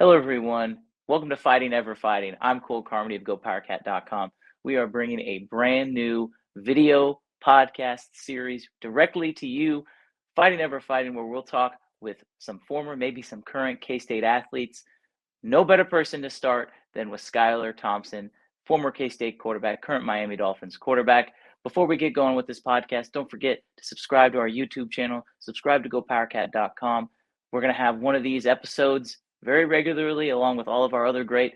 Hello, everyone. Welcome to Fighting Ever Fighting. I'm Carmody of GoPowercat.com. We are bringing a brand new video podcast series directly to you, Fighting Ever Fighting, where we'll talk with some former, maybe some current K-State athletes. No better person to start than with Skylar Thompson, former K-State quarterback, current Miami Dolphins quarterback. Before we get going with this podcast, don't forget to subscribe to our YouTube channel, subscribe to GoPowercat.com. We're going to have one of these episodes very regularly, along with all of our other great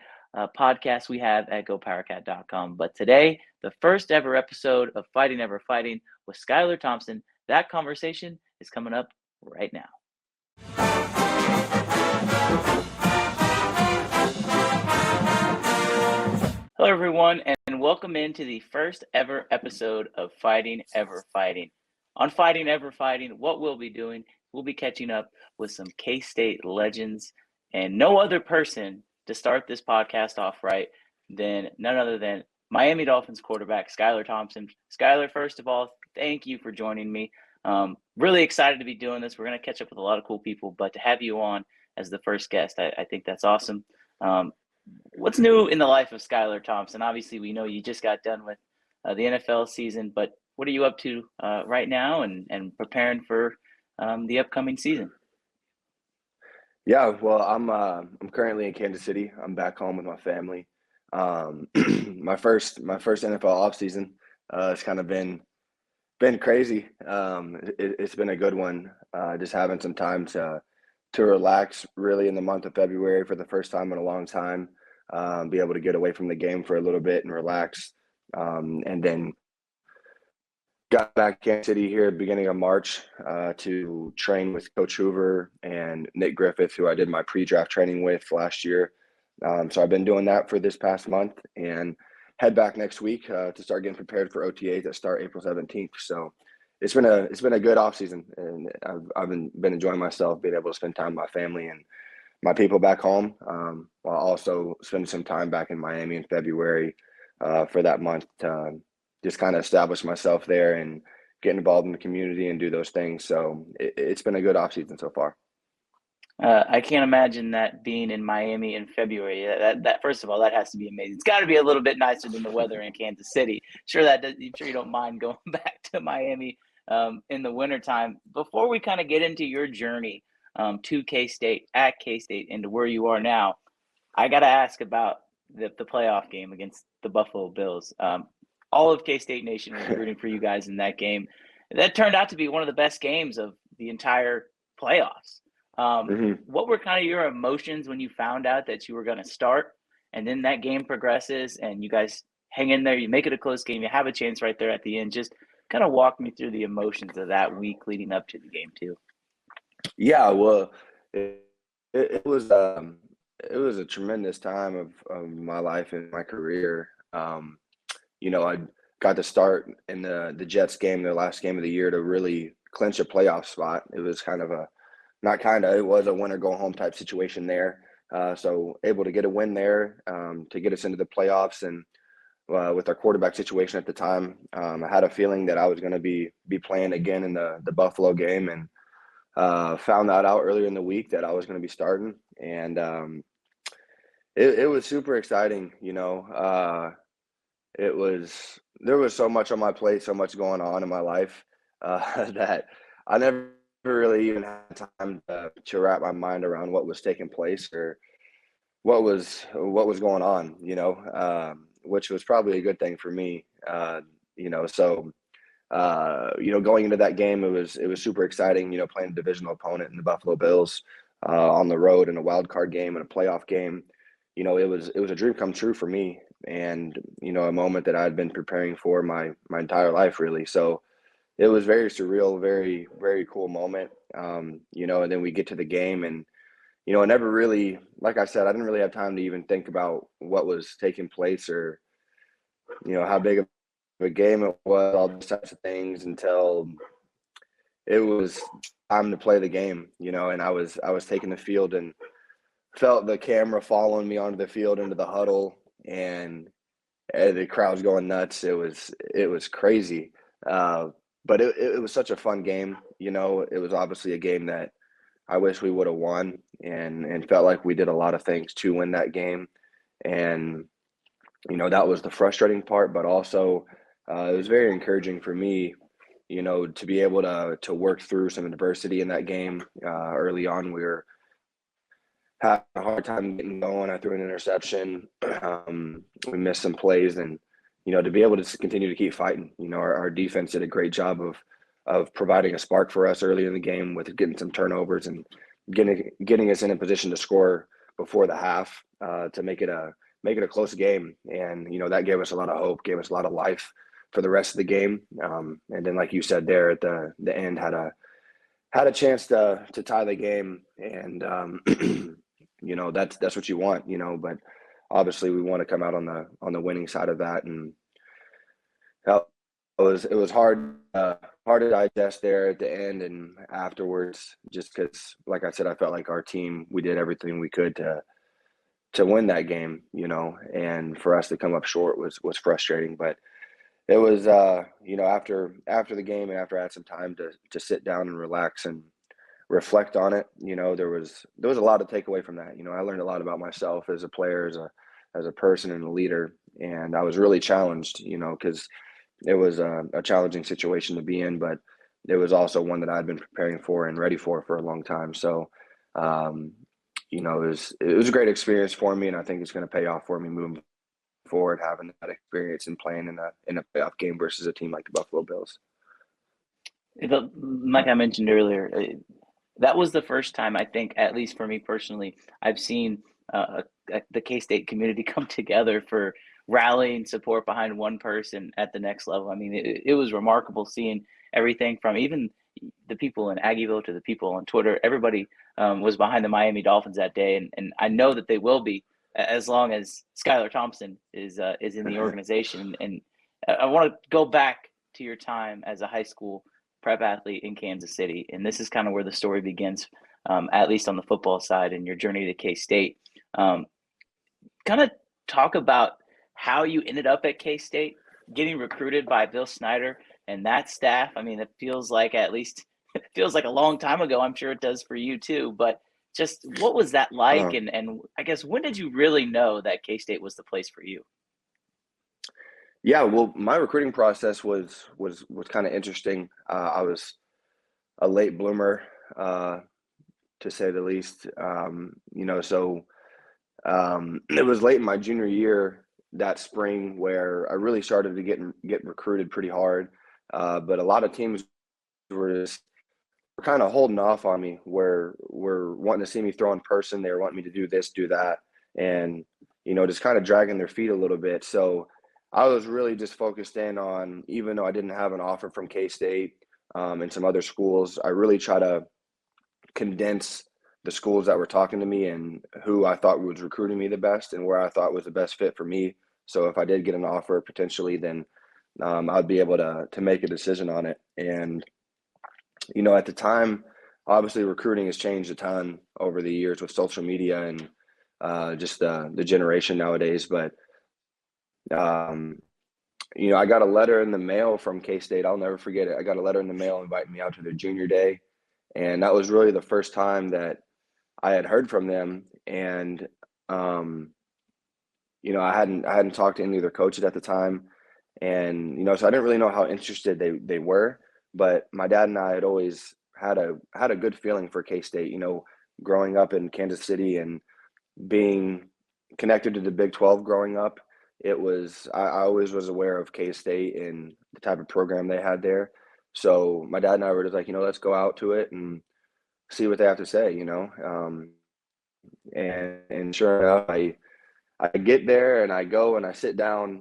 podcasts we have at GoPowercat.com. But today, the first ever episode of Fighting Ever Fighting with Skylar Thompson. That conversation is coming up right now. Hello, everyone, and welcome into the first ever episode of Fighting Ever Fighting. On Fighting Ever Fighting, what we'll be doing, we'll be catching up with some K-State legends, and no other person to start this podcast off right than none other than Miami Dolphins quarterback Skylar Thompson. Skylar, first of all, thank you for joining me. Really excited to be doing this. We're going to catch up with a lot of cool people, but to have you on as the first guest, I think that's awesome. What's new in the life of Skylar Thompson? Obviously, we know you just got done with the NFL season, but what are you up to right now and preparing for the upcoming season? Yeah, well, I'm currently in Kansas City. I'm back home with my family. My first NFL offseason. It's kind of been crazy. It's been a good one. Just having some time to relax really in the month of February for the first time in a long time. Be able to get away from the game for a little bit and relax. And then got back to Kansas City here at the beginning of March to train with Coach Hoover and Nick Griffith, who I did my pre-draft training with last year. So I've been doing that for this past month and head back next week to start getting prepared for OTAs that start April 17th. So it's been a good off season, and I've been enjoying myself, being able to spend time with my family and my people back home, while also spending some time back in Miami in February for that month to just kind of establish myself there and get involved in the community and do those things. So it's been a good off season so far. I can't imagine that being in Miami in February. That first of all, that has to be amazing. It's got to be a little bit nicer than the weather in Kansas City. I'm sure you don't mind going back to Miami in the wintertime. Before we kind of get into your journey to K-State, at K-State, and to where you are now, I got to ask about the playoff game against the Buffalo Bills. All of K-State Nation was rooting for you guys in that game. That turned out to be one of the best games of the entire playoffs. What were kind of your emotions when you found out that you were going to start, and then that game progresses and you guys hang in there, you make it a close game, you have a chance right there at the end? Just kind of walk me through the emotions of that week leading up to the game too. Yeah, well, it was a tremendous time of my life and my career. I got to start in the Jets game, their last game of the year, to really clinch a playoff spot. It was it was a win or go home type situation there. So able to get a win there to get us into the playoffs, and with our quarterback situation at the time, I had a feeling that I was going to be playing again in the Buffalo game, and found that out earlier in the week that I was going to be starting, and it was super exciting. There was so much on my plate, so much going on in my life that I never really even had time to wrap my mind around what was taking place or what was going on, which was probably a good thing for me. So going into that game, it was super exciting, playing a divisional opponent in the Buffalo Bills on the road in a wild card game and a playoff game. It was a dream come true for me, and a moment that I'd been preparing for my entire life, really. So it was very surreal, very, very cool moment. And then we get to the game, and I never really, like I said, I didn't really have time to even think about what was taking place or how big of a game it was, all those types of things, until it was time to play the game. And I was taking the field and felt the camera following me onto the field into the huddle, and the crowd's going nuts. It was crazy. But it was such a fun game. It was obviously a game that I wish we would have won, and felt like we did a lot of things to win that game. And that was the frustrating part, but also it was very encouraging for me, to be able to work through some adversity in that game. Early on, we were having a hard time getting going. I threw an interception. We missed some plays, and to be able to continue to keep fighting. Our defense did a great job of providing a spark for us early in the game with getting some turnovers and getting us in a position to score before the half, to make it a close game. And that gave us a lot of hope, gave us a lot of life for the rest of the game. And then, like you said there at the end, had a chance to tie the game. And that's what you want, but obviously we want to come out on the winning side of that. And it was hard to digest there at the end and afterwards, just because, like I said, I felt like our team, we did everything we could to win that game, and for us to come up short was frustrating. But it was, after the game and after I had some time to sit down and relax and reflect on it, there was a lot to take away from that. I learned a lot about myself as a player, as a person and a leader, and I was really challenged, because it was a challenging situation to be in, but it was also one that I'd been preparing for and ready for a long time. So, it was a great experience for me, and I think it's going to pay off for me moving forward, having that experience and playing in a playoff game versus a team like the Buffalo Bills. Like I mentioned earlier, that was the first time, I think, at least for me personally, I've seen the K-State community come together for rallying support behind one person at the next level. I mean, it was remarkable seeing everything from even the people in Aggieville to the people on Twitter. Everybody was behind the Miami Dolphins that day, and I know that they will be as long as Skylar Thompson is in the organization. And I want to go back to your time as a high school prep athlete in Kansas City, and this is kind of where the story begins, at least on the football side, and your journey to K-State. Kind of talk about how you ended up at K-State, getting recruited by Bill Snyder and that staff. I mean, it feels like it feels like a long time ago. I'm sure it does for you too. But just what was that like? And I guess, when did you really know that K-State was the place for you? Yeah, well, my recruiting process was kind of interesting. I was a late bloomer, to say the least. So it was late in my junior year that spring where I really started to get recruited pretty hard. But a lot of teams were kind of holding off on me, where were wanting to see me throw in person. They were wanting me to do this, do that, and just kind of dragging their feet a little bit. So I was really just focused in on, even though I didn't have an offer from K-State and some other schools, I really try to condense the schools that were talking to me and who I thought was recruiting me the best and where I thought was the best fit for me. So if I did get an offer potentially, then I'd be able to make a decision on it. And at the time, obviously recruiting has changed a ton over the years with social media and just the generation nowadays. But I got a letter in the mail from K-State. I'll never forget it. I got a letter in the mail inviting me out to their junior day. And that was really the first time that I had heard from them. And, I hadn't talked to any of their coaches at the time. And, so I didn't really know how interested they were. But my dad and I had always had a good feeling for K-State, growing up in Kansas City and being connected to the Big 12 growing up. I always was aware of K-State and the type of program they had there. So my dad and I were just like, let's go out to it and see what they have to say, and sure enough, I get there and I go and I sit down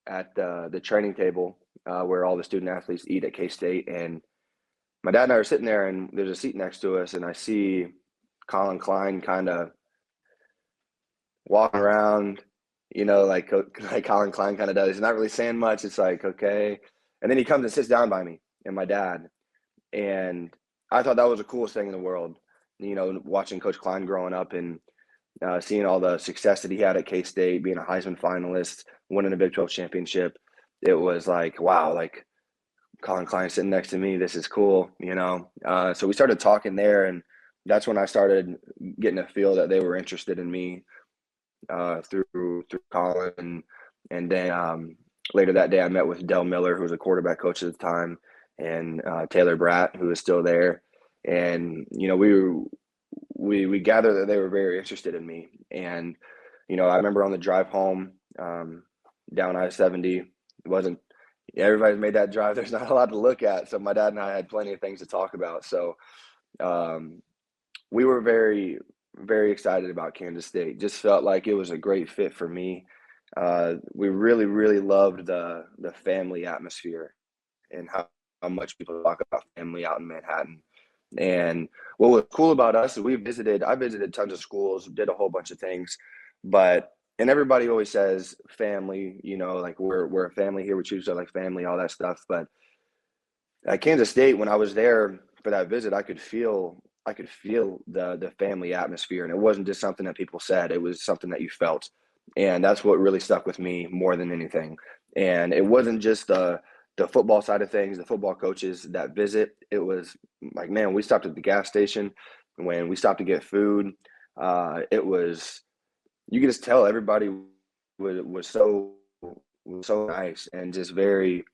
at the training table where all the student athletes eat at K-State. And my dad and I are sitting there and there's a seat next to us, and I see Colin Klein kind of walking around, like Colin Klein kind of does. He's not really saying much. It's like, okay. And then he comes and sits down by me and my dad. And I thought that was the coolest thing in the world, watching Coach Klein growing up and seeing all the success that he had at K-State, being a Heisman finalist, winning a Big 12 championship. It was like, wow, like Colin Klein sitting next to me. This is cool, So we started talking there, and that's when I started getting a feel that they were interested in me through college, and then later that day I met with Del Miller, who was a quarterback coach at the time, and Taylor Bratt, who is still there, and we gathered that they were very interested in me, and I remember on the drive home down I-70, it wasn't everybody's made that drive. There's not a lot to look at, so my dad and I had plenty of things to talk about. So we were very, very excited about Kansas State. Just felt like it was a great fit for me. We really, really loved the family atmosphere and how much people talk about family out in Manhattan. And what was cool about us is I visited tons of schools, did a whole bunch of things, and everybody always says family, like we're a family here. We choose to like family, all that stuff. But at Kansas State, when I was there for that visit, I could feel the family atmosphere, and it wasn't just something that people said; it was something that you felt, and that's what really stuck with me more than anything. And it wasn't just the football side of things, the football coaches that visit. It was like, man, we stopped at the gas station when we stopped to get food. It was you could just tell everybody was so nice and just very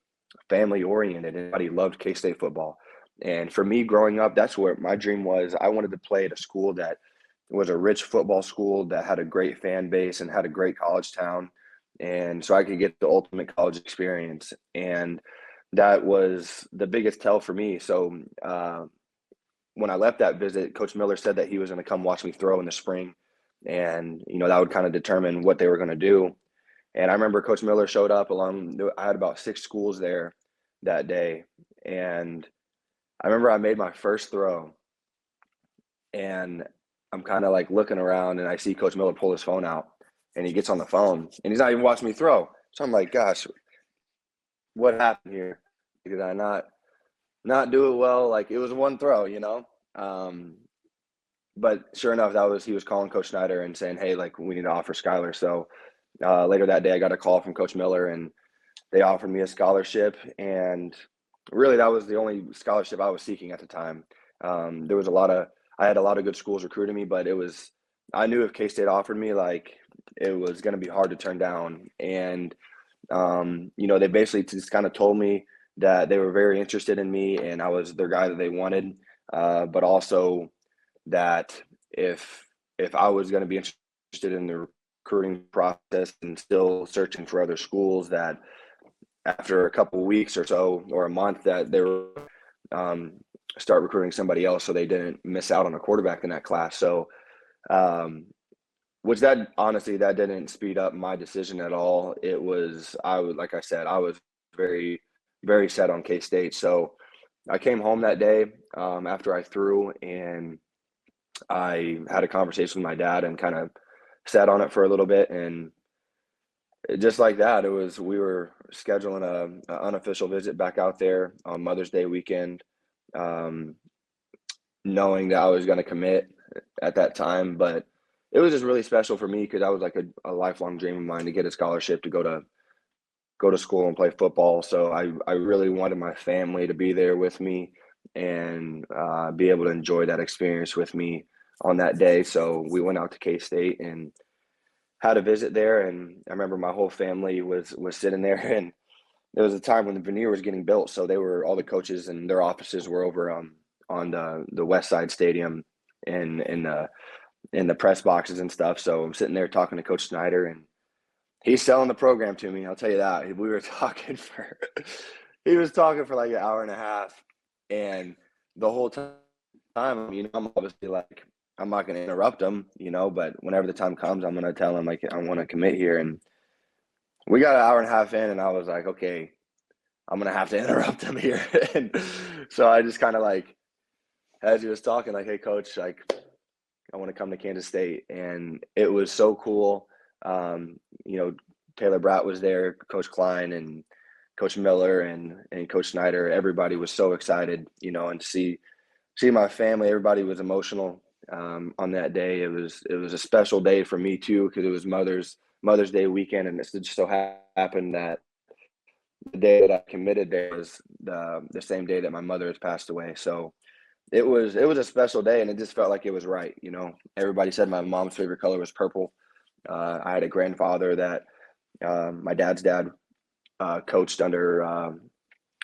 family oriented. Everybody loved K-State football. And for me growing up, that's where my dream was. I wanted to play at a school that was a rich football school that had a great fan base and had a great college town. And so I could get the ultimate college experience. And that was the biggest tell for me. So when I left that visit, Coach Miller said that he was going to come watch me throw in the spring. And, that would kind of determine what they were going to do. And I remember Coach Miller showed up I had about 6 schools there that day. And I remember I made my first throw, and I'm kind of like looking around, and I see Coach Miller pull his phone out, and he gets on the phone, and he's not even watching me throw. So I'm like, gosh, what happened here? Did I not do it well? Like, it was one throw, But sure enough, he was calling Coach Snyder and saying, hey, like, we need to offer Skylar. So later that day, I got a call from Coach Miller, and they offered me a scholarship. And really, that was the only scholarship I was seeking at the time. I had a lot of good schools recruiting me, but I knew if K-State offered me, like, it was going to be hard to turn down. And, they basically just kind of told me that they were very interested in me and I was their guy that they wanted, but also that if I was going to be interested in the recruiting process and still searching for other schools, that after a couple of weeks or so or a month that they were start recruiting somebody else so they didn't miss out on a quarterback in that class. So which that honestly that didn't speed up my decision at all. Like I said, I was very, very set on K-State. So I came home that day after I threw, and I had a conversation with my dad and kind of sat on it for a little bit. And just like that, we were scheduling an unofficial visit back out there on Mother's Day weekend, knowing that I was going to commit at that time. But it was just really special for me because that was like a lifelong dream of mine to get a scholarship to go to school and play football. So I really wanted my family to be there with me and be able to enjoy that experience with me on that day. So we went out to K-State and had a visit there. And I remember my whole family was sitting there, and there was a time when the veneer was getting built. So all the coaches and their offices were over on the West Side Stadium in the press boxes and stuff. So I'm sitting there talking to Coach Snyder, and he's selling the program to me. I'll tell you that. He was talking for like an hour and a half, and the whole time, I'm obviously like, I'm not going to interrupt him, but whenever the time comes, I'm going to tell him, like, I want to commit here. And we got an hour and a half in, and I was like, okay, I'm going to have to interrupt him here. And so I just kind of like, as he was talking, like, hey, coach, like, I want to come to Kansas State. And it was so cool. Taylor Bratt was there, Coach Klein and Coach Miller and Coach Snyder. Everybody was so excited, and to see my family. Everybody was emotional on that day. It was a special day for me too, because it was Mother's Day weekend, and it just so happened that the day that I committed there was the same day that my mother has passed away. So it was a special day, and it just felt like it was right. Everybody said my mom's favorite color was purple. I had a grandfather that my dad's dad coached under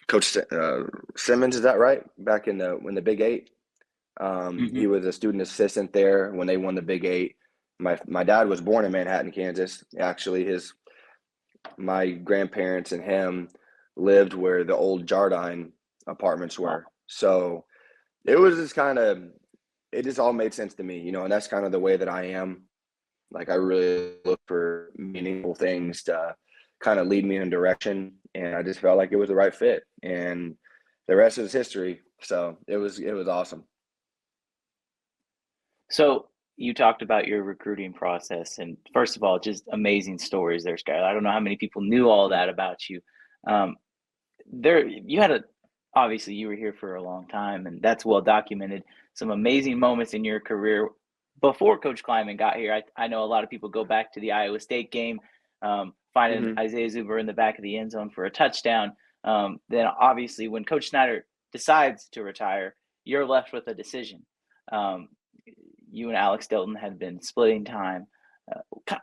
Coach Simmons. Is that right? Back in the Big Eight, Hmm. he was a student assistant there when they won the Big Eight. My dad was born in Manhattan, Kansas. Actually, my grandparents and him lived where the old Jardine apartments Wow. were. So it was just kind of it just all made sense to me, and that's kind of the way that I am. Like I really look for meaningful things to kind of lead me in a direction, and I just felt like it was the right fit, and the rest is history. So it was awesome. So you talked about your recruiting process, and first of all, just amazing stories there, Skylar. I don't know how many people knew all that about you. Um, there, you had a obviously you were here for a long time, and that's well documented. Some amazing moments in your career before Coach Kleiman got here. I know a lot of people go back to the Iowa State game, finding Hmm. Isaiah Zuber in the back of the end zone for a touchdown. Then obviously, when Coach Snyder decides to retire, you're left with a decision. Um, you and Alex Delton had been splitting time.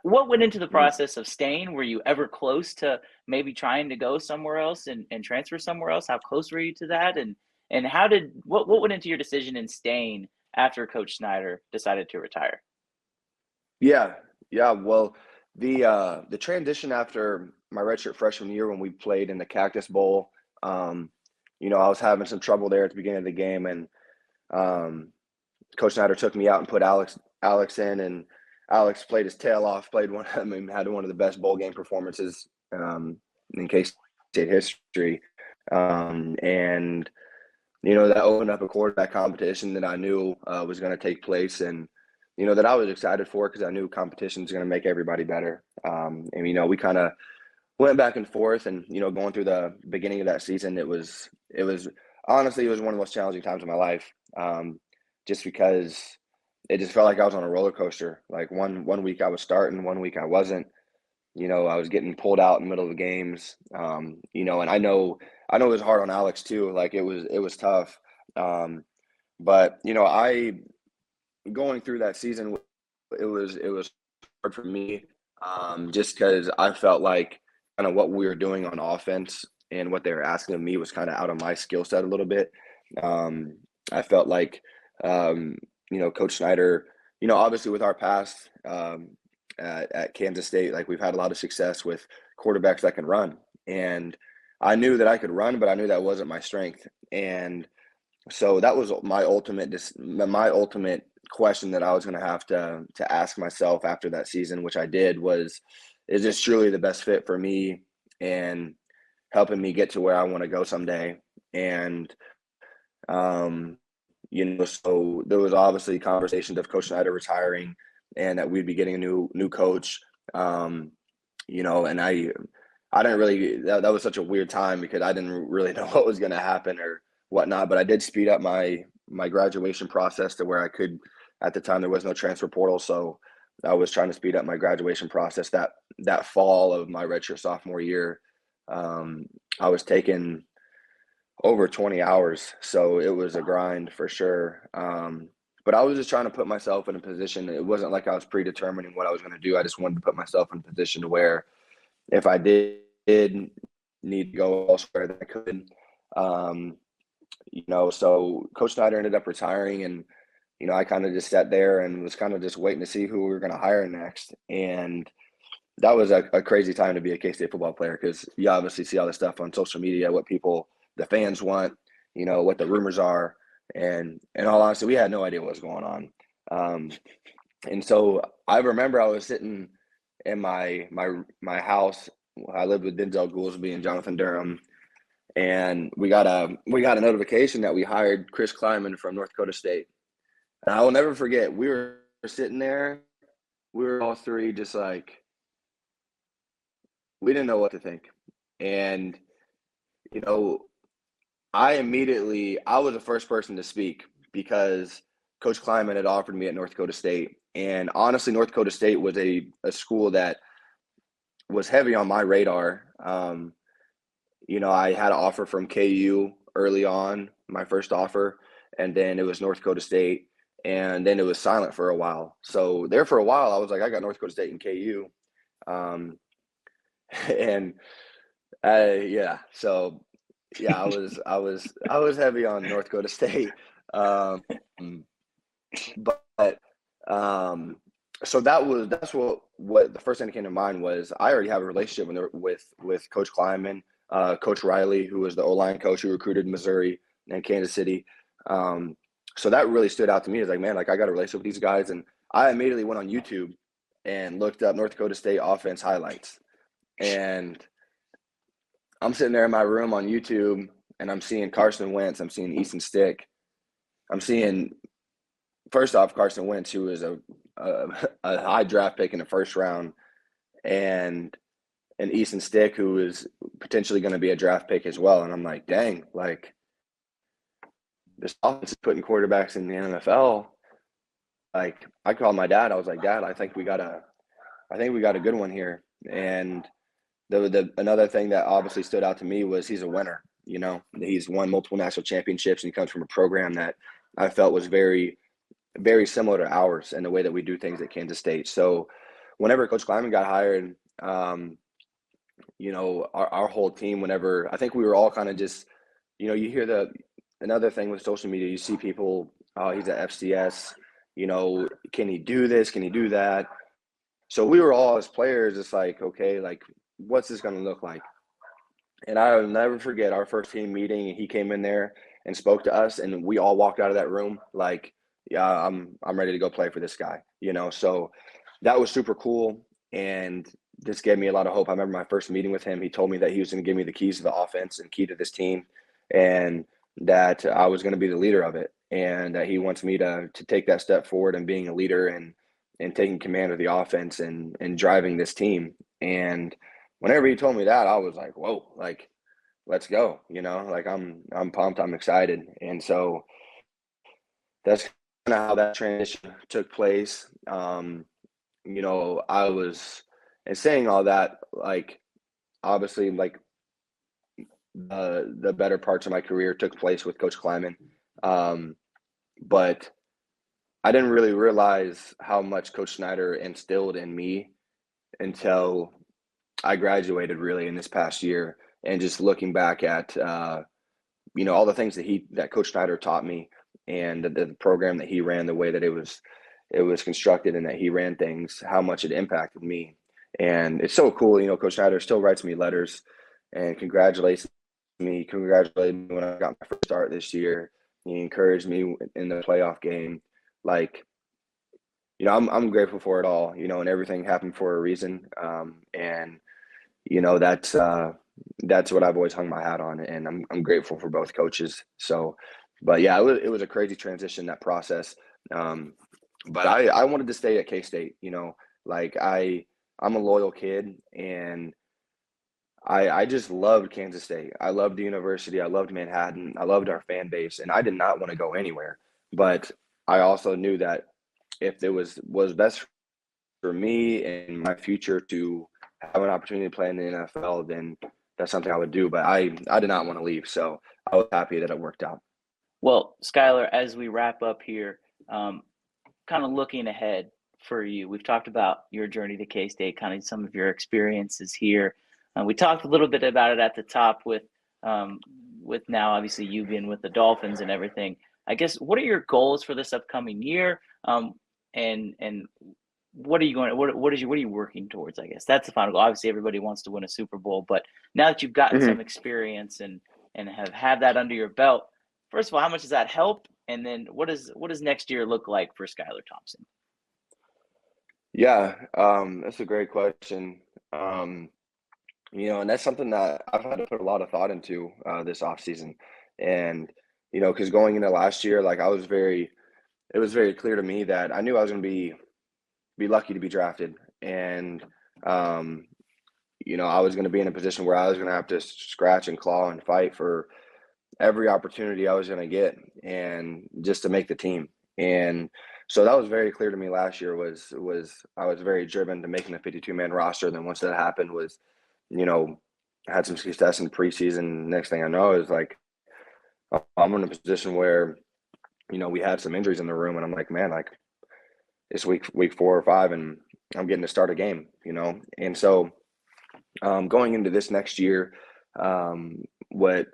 What went into the Hmm. process of staying? Were you ever close to maybe trying to go somewhere else and transfer somewhere else? How close were you to that? And how did what went into your decision in staying after Coach Snyder decided to retire? Yeah, yeah. Well, the transition after my redshirt freshman year when we played in the Cactus Bowl, um, I was having some trouble there at the beginning of the game, and um, Coach Snyder took me out and put Alex in, and Alex played his tail off. Played one, I mean, had one of the best bowl game performances in K State history, and that opened up a quarterback competition that I knew was going to take place, and that I was excited for because I knew competition is going to make everybody better. And we kind of went back and forth, and going through the beginning of that season, it was honestly it was one of the most challenging times of my life, just because it just felt like I was on a roller coaster. Like one week I was starting, one week I wasn't. I was getting pulled out in the middle of the games. And I know it was hard on Alex too. Like it was tough. Um, but I going through that season, it was hard for me, just because I felt like kind of what we were doing on offense and what they were asking of me was kind of out of my skill set a little bit. Um, I felt like, um, Coach Snyder, obviously with our past at Kansas State, like we've had a lot of success with quarterbacks that can run, and I knew that I could run, but I knew that wasn't my strength, and so that was my ultimate question that I was going to have to ask myself after that season, which I did, was, is this truly the best fit for me and helping me get to where I want to go someday? And um, so there was obviously conversations of Coach Snyder retiring and that we'd be getting a new coach. Um, and I didn't really that was such a weird time because I didn't really know what was going to happen or whatnot. But I did speed up my graduation process to where I could. At the time, there was no transfer portal, so I was trying to speed up my graduation process. That fall of my redshirt sophomore year, um, I was taking over 20 hours, so it was a Wow. grind for sure. But I was just trying to put myself in a position. It wasn't like I was predetermining what I was going to do. I just wanted to put myself in a position to where if I did need to go elsewhere, that I could. Um, so Coach Snyder ended up retiring, and I kind of just sat there and was kind of just waiting to see who we were going to hire next. And that was a crazy time to be a K-State football player because you obviously see all this stuff on social media, what the fans want, what the rumors are, and in all honesty, we had no idea what was going on. Um, and so I remember I was sitting in my house. I lived with Denzel Goolsby and Jonathan Durham, and we got a notification that we hired Chris Kleiman from North Dakota State. And I will never forget. We were sitting there. We were all three just like we didn't know what to think. And you know, I was the first person to speak because Coach Kleiman had offered me at North Dakota State. And honestly, North Dakota State was a school that was heavy on my radar. I had an offer from KU early on, my first offer, and then it was North Dakota State, and then it was silent for a while. So there for a while, I was like, I got North Dakota State and KU, and yeah. So yeah, I was heavy on North Dakota State, but so that's what the first thing that came to mind was I already have a relationship with Coach Kleiman, Coach Riley, who was the O-line coach who recruited Missouri and Kansas City. So that really stood out to me. It's like, man, like I got a relationship with these guys, and I immediately went on YouTube and looked up North Dakota State offense highlights, and I'm sitting there in my room on YouTube, and I'm seeing Carson Wentz, I'm seeing Easton Stick, I'm seeing first off Carson Wentz, who was a high draft pick in the first round, and Easton Stick, who is potentially going to be a draft pick as well. And I'm like, dang, like this offense is putting quarterbacks in the NFL. Like I called my dad. I was like, Dad, I think we got a good one here. And the another thing that obviously stood out to me was he's a winner. You know, he's won multiple national championships, and he comes from a program that I felt was very, very similar to ours in the way that we do things at Kansas State. So whenever Coach Kleiman got hired, you know, our whole team, whenever I think we were all kind of just, you know, you hear another thing with social media, you see people, oh, he's at FCS, you know, can he do this? Can he do that? So we were all as players, just like, okay, like, what's this going to look like? And I'll never forget our first team meeting. He came in there and spoke to us, and we all walked out of that room like, yeah, I'm ready to go play for this guy, you know? So that was super cool. And this gave me a lot of hope. I remember my first meeting with him. He told me that he was going to give me the keys to the offense and key to this team, and that I was going to be the leader of it. And that he wants me to take that step forward and being a leader and taking command of the offense and driving this team. And whenever he told me that, I was like, whoa, like, let's go, you know, like I'm pumped, I'm excited. And so that's kind of how that transition took place. You know, and saying all that, like, obviously, like, the better parts of my career took place with Coach Kleiman. But I didn't really realize how much Coach Snyder instilled in me until I graduated really in this past year. And just looking back at, you know, all the things that Coach Snyder taught me, and the program that he ran, the way that it was constructed, and that he ran things, how much it impacted me. And it's so cool, you know, Coach Snyder still writes me letters and congratulates me when I got my first start this year. He encouraged me in the playoff game. Like, you know, I'm grateful for it all, you know, and everything happened for a reason. And, you know, that's what I've always hung my hat on, and I'm grateful for both coaches. So, but yeah, it was a crazy transition, that process. But I wanted to stay at K-State, you know, like I'm a loyal kid, and I just loved Kansas State. I loved the university. I loved Manhattan. I loved our fan base, and I did not want to go anywhere. But I also knew that if it was best for me and my future to have an opportunity to play in the NFL, then that's something I would do. But I did not want to leave, so I was happy that it worked out. Well, Skylar, as we wrap up here, kind of looking ahead for you, we've talked about your journey to K-State, kind of some of your experiences here. We talked a little bit about it at the top with now obviously you being with the Dolphins and everything. I guess, what are your goals for this upcoming year? And what are you what are you working towards? I guess that's the final goal. Obviously, everybody wants to win a Super Bowl, but now that you've gotten some experience and have had that under your belt, first of all, how much does that help? And then what does next year look like for Skylar Thompson? Yeah, that's a great question. You know, and that's something that I've had to put a lot of thought into this offseason. And, you know, because going into last year, like it was very clear to me that I knew I was going to be lucky to be drafted. And, you know, I was going to be in a position where I was going to have to scratch and claw and fight for every opportunity I was going to get, and just to make the team. And so that was very clear to me last year. Was I was very driven to making the 52-man roster. And then once that happened, was, you know, had some success in preseason. Next thing I know is like I'm in a position where we had some injuries in the room, and I'm like, man, like it's week 4 or 5, and I'm getting to start a game, and so going into this next year, what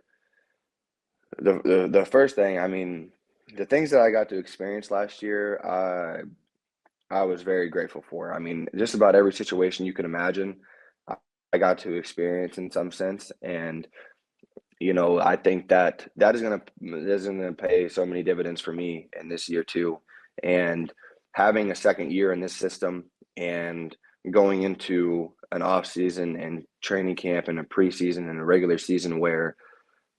the first thing, I mean, the things that I got to experience last year, I was very grateful for. I mean, just about every situation you can imagine, I I got to experience in some sense, and I think that is gonna pay so many dividends for me in this year too. And having a second year in this system and going into an off season and training camp and a preseason and a regular season where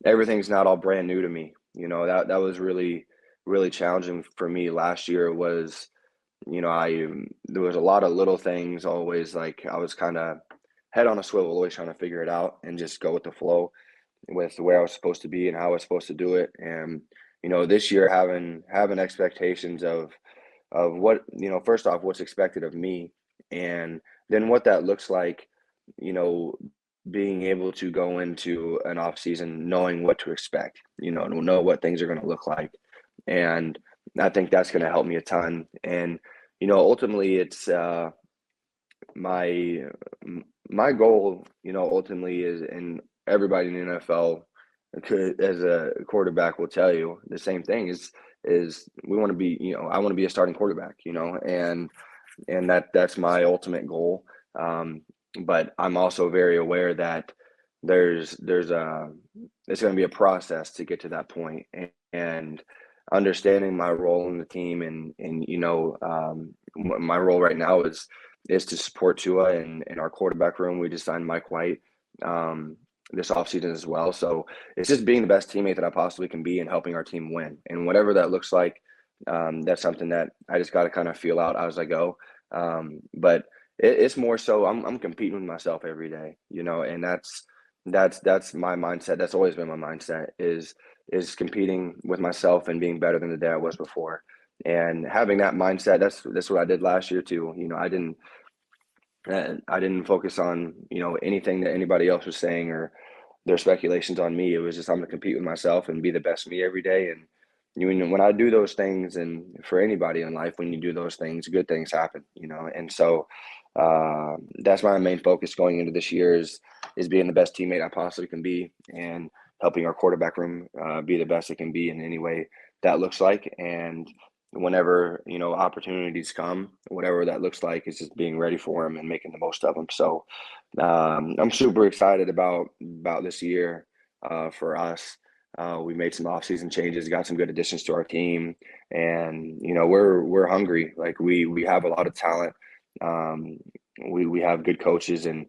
everything's not all brand new to me. That was really, really challenging for me last year was, I there was a lot of little things always, like I was kind of head on a swivel, always trying to figure it out and just go with the flow with where I was supposed to be and how I was supposed to do it. And this year having expectations of what, first off, what's expected of me, and then what that looks like, you know, being able to go into an off season knowing what to expect, to know what things are going to look like. And I think that's going to help me a ton. And ultimately, it's my my goal, ultimately is, and everybody in the NFL could, as a quarterback, will tell you the same thing is we want to be, I want to be a starting quarterback, and that's my ultimate goal. Um, but I'm also very aware that there's a it's going to be a process to get to that point, and understanding my role in the team, and my role right now is to support Tua and in our quarterback room. We just signed Mike White this offseason as well. So it's just being the best teammate that I possibly can be and helping our team win. And whatever that looks like, that's something that I just got to kind of feel out as I go. But it's more so I'm competing with myself every day, and that's my mindset. That's always been my mindset is competing with myself and being better than the day I was before. And having that mindset, that's what I did last year too. I didn't focus on, anything that anybody else was saying or their speculations on me. It was just I'm gonna compete with myself and be the best me every day. And when I do those things, and for anybody in life, when you do those things, good things happen. And so that's my main focus going into this year is being the best teammate I possibly can be and helping our quarterback room be the best it can be in any way that looks like. And whenever opportunities come, whatever that looks like, is just being ready for them and making the most of them. So I'm super excited about this year for us. We made some offseason changes, got some good additions to our team, and we're hungry. Like we have a lot of talent. Um, we have good coaches, and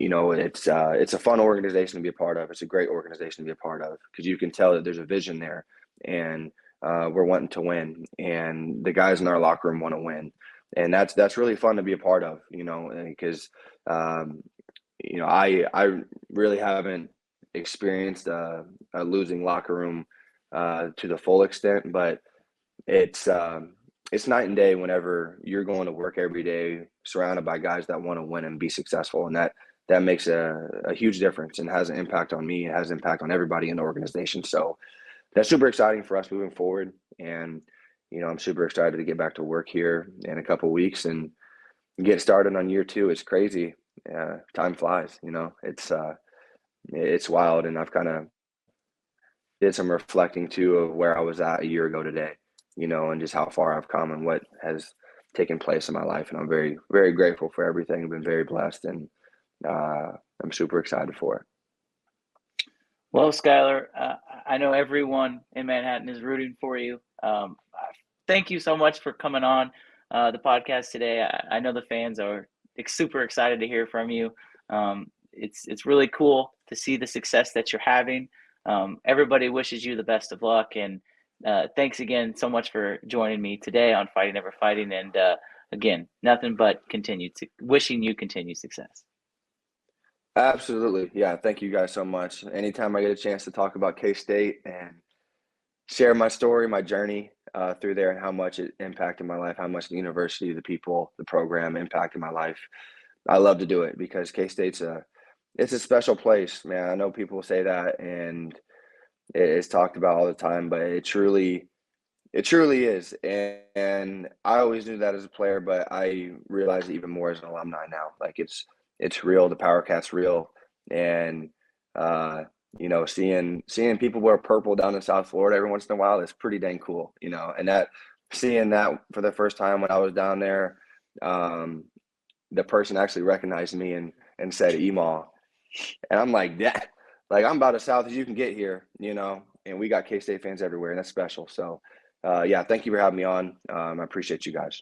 it's a fun organization to be a part of. It's a great organization to be a part of because you can tell that there's a vision there, and we're wanting to win, and the guys in our locker room want to win, and that's really fun to be a part of. Because I really haven't experienced a losing locker room to the full extent, but it's it's night and day whenever you're going to work every day surrounded by guys that want to win and be successful, and that makes a huge difference and has an impact on me. It has an impact on everybody in the organization. So that's super exciting for us moving forward. And I'm super excited to get back to work here in a couple of weeks and get started on year 2. It's crazy. Time flies. It's wild, and I've kind of did some reflecting too of where I was at a year ago today, and just how far I've come and what has taken place in my life. And I'm very, very grateful for everything. I've been very blessed, and I'm super excited for it. Well, Skylar, I know everyone in Manhattan is rooting for you. Thank you so much for coming on the podcast today. I know the fans are super excited to hear from you. It's really cool to see the success that you're having. Everybody wishes you the best of luck, and thanks again so much for joining me today on Fighting Never Fighting. And again, nothing but wishing you continued success. Absolutely. Yeah. Thank you guys so much. Anytime I get a chance to talk about K-State and share my story, my journey through there, and how much it impacted my life, how much the university, the people, the program impacted my life, I love to do it because K-State's it's a special place, man. I know people say that, and it's talked about all the time, but it truly is. And I always knew that as a player, but I realize it even more as an alumni now. Like it's real. The PowerCat's real. And you know, seeing people wear purple down in South Florida every once in a while is pretty dang cool, you know. And that seeing that for the first time when I was down there, the person actually recognized me and said Emaw. And I'm like, yeah, like I'm about as south as you can get here, you know, and we got K-State fans everywhere, and that's special. So, yeah, thank you for having me on. I appreciate you guys.